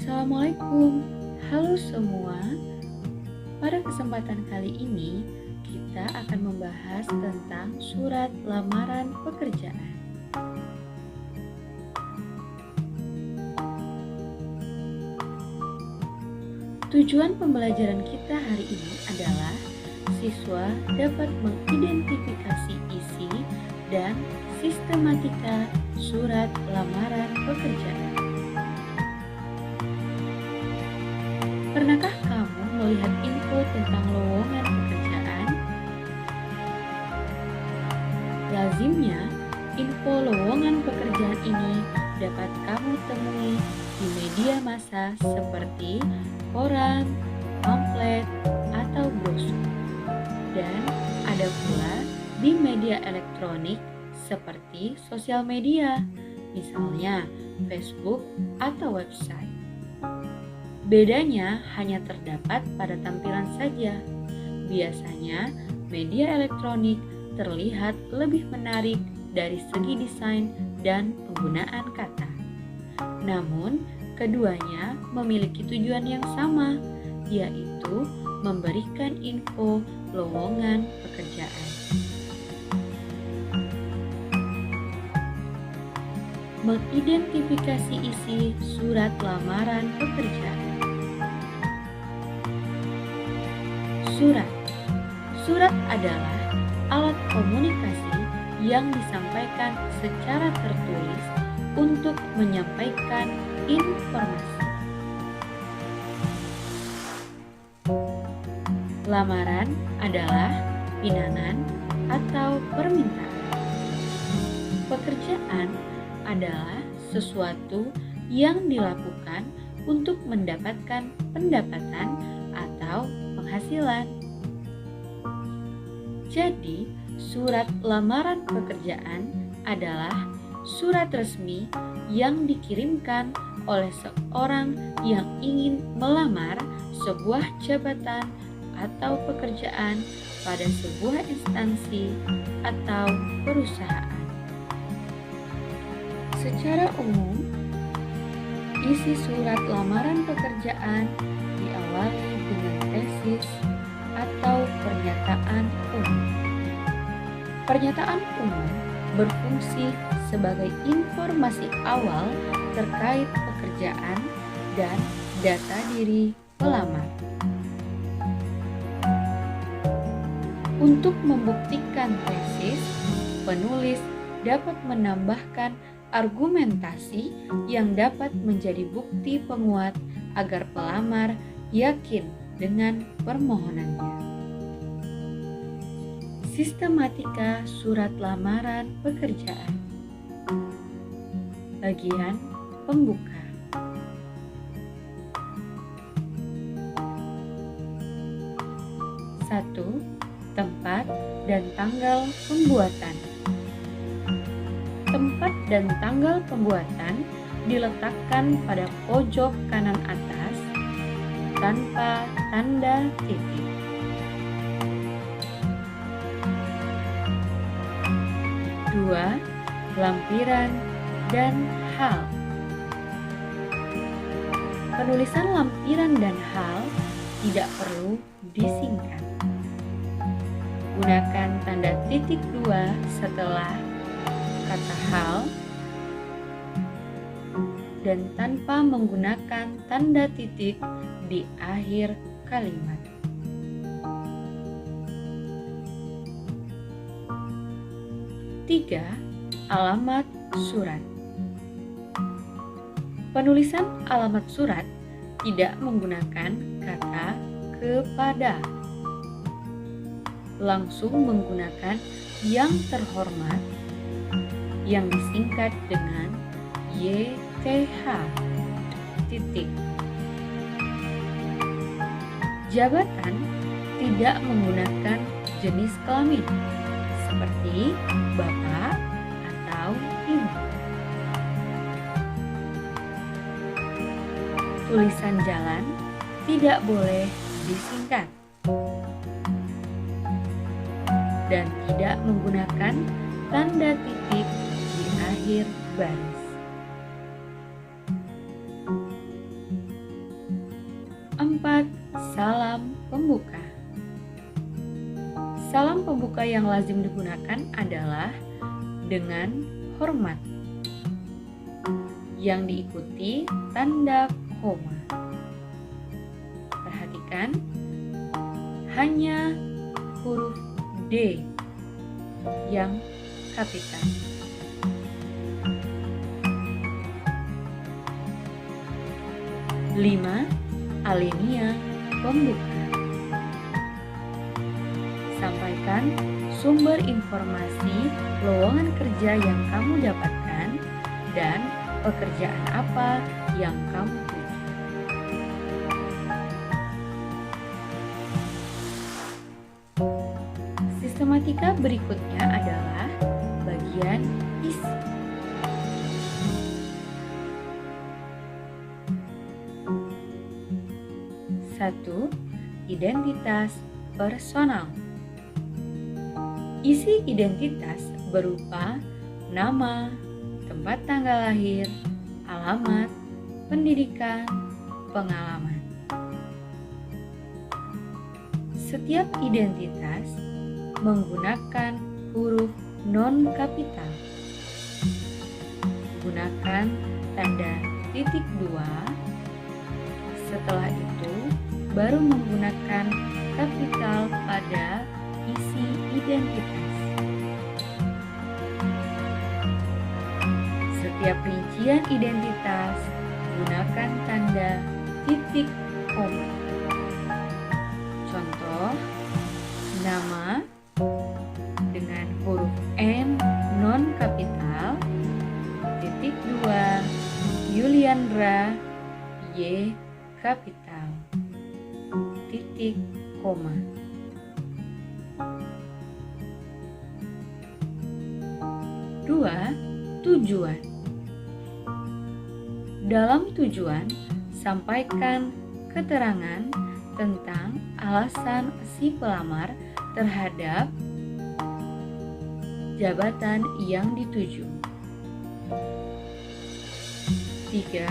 Assalamualaikum, halo semua. Pada kesempatan kali ini, kita akan membahas tentang surat lamaran pekerjaan. Tujuan pembelajaran kita hari ini adalah siswa dapat mengidentifikasi isi dan sistematika surat lamaran pekerjaan. Pernahkah kamu melihat info tentang lowongan pekerjaan? Lazimnya, info lowongan pekerjaan ini dapat kamu temui di media massa seperti koran, pamflet, atau brosur. Dan ada pula di media elektronik seperti sosial media, misalnya Facebook atau website. Bedanya hanya terdapat pada tampilan saja. Biasanya, media elektronik terlihat lebih menarik dari segi desain dan penggunaan kata. Namun, keduanya memiliki tujuan yang sama, yaitu memberikan info lowongan pekerjaan. Mengidentifikasi isi surat lamaran pekerjaan. Surat adalah alat komunikasi yang disampaikan secara tertulis untuk menyampaikan informasi. Lamaran adalah pinangan atau permintaan. Pekerjaan adalah sesuatu yang dilakukan untuk mendapatkan pendapatan atau penghasilan. Jadi, surat lamaran pekerjaan adalah surat resmi yang dikirimkan oleh seorang yang ingin melamar sebuah jabatan atau pekerjaan pada sebuah instansi atau perusahaan. Secara umum, isi surat lamaran pekerjaan diawali dengan tesis atau pernyataan umum. Pernyataan umum berfungsi sebagai informasi awal terkait pekerjaan dan data diri pelamar. Untuk membuktikan tesis, penulis dapat menambahkan argumentasi yang dapat menjadi bukti penguat agar pelamar yakin dengan permohonannya. Sistematika surat lamaran pekerjaan. Bagian pembuka. 1. Tempat dan tanggal pembuatan. Tempat dan tanggal pembuatan diletakkan pada pojok kanan atas tanpa tanda titik. 2. Lampiran dan hal. Penulisan lampiran dan hal tidak perlu disingkat. Gunakan tanda titik 2 setelah kata hal dan tanpa menggunakan tanda titik di akhir kalimat. 3. Alamat surat. Penulisan alamat surat tidak menggunakan kata kepada. Langsung menggunakan yang terhormat yang disingkat dengan YTH. Jabatan tidak menggunakan jenis kelamin seperti bapak atau ibu. Tulisan jalan tidak boleh disingkat dan tidak menggunakan tanda titik di akhir baris. pembuka yang lazim digunakan adalah dengan hormat yang diikuti tanda koma. Perhatikan, hanya huruf D yang kapital. Lima, alinea pembuka. Sampaikan sumber informasi lowongan kerja yang kamu dapatkan dan pekerjaan apa yang kamu tuju. Sistematika berikutnya adalah bagian isi. Satu, identitas personal. Isi identitas berupa nama, tempat tanggal lahir, alamat, pendidikan, pengalaman. Setiap identitas menggunakan huruf non-kapital. Gunakan tanda titik dua. Setelah itu, baru menggunakan kapital pada isi identitas. Setiap rincian identitas gunakan tanda titik koma. Contoh, nama dengan huruf N non kapital, titik 2, Yuliandra, Y kapital, titik koma. Dua, tujuan. Dalam tujuan, sampaikan keterangan tentang alasan si pelamar terhadap jabatan yang dituju. 3.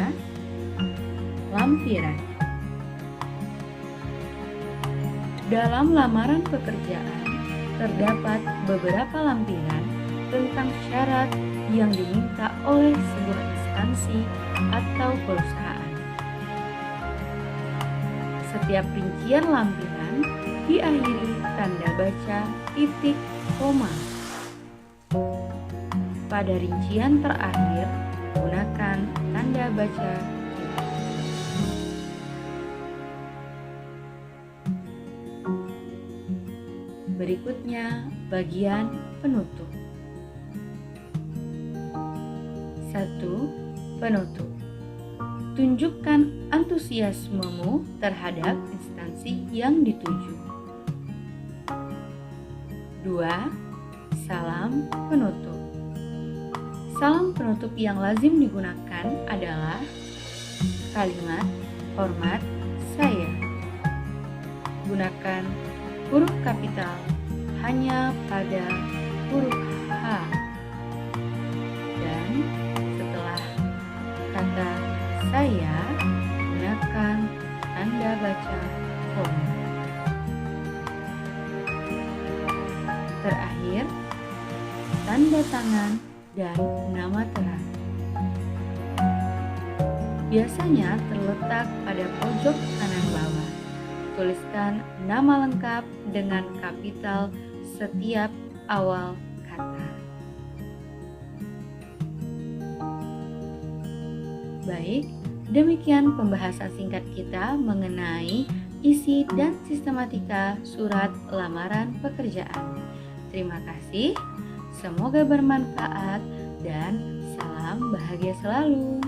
Lampiran. Dalam lamaran pekerjaan, terdapat beberapa lampiran tentang syarat yang diminta oleh sebuah instansi atau perusahaan. Setiap rincian lampiran diakhiri tanda baca titik koma. Pada rincian terakhir, gunakan tanda baca titik. Berikutnya, bagian penutup. 1. Penutup. Tunjukkan antusiasmemu terhadap instansi yang dituju. 2. Salam penutup. Salam penutup yang lazim digunakan adalah kalimat hormat saya. Gunakan huruf kapital hanya pada huruf H. Dan setelah kata saya, gunakan tanda baca koma. Terakhir, tanda tangan dan nama terang. Biasanya terletak pada pojok kanan bawah. Tuliskan nama lengkap dengan kapital setiap awal kata. Baik, demikian pembahasan singkat kita mengenai isi dan sistematika surat lamaran pekerjaan. Terima kasih, semoga bermanfaat dan salam bahagia selalu.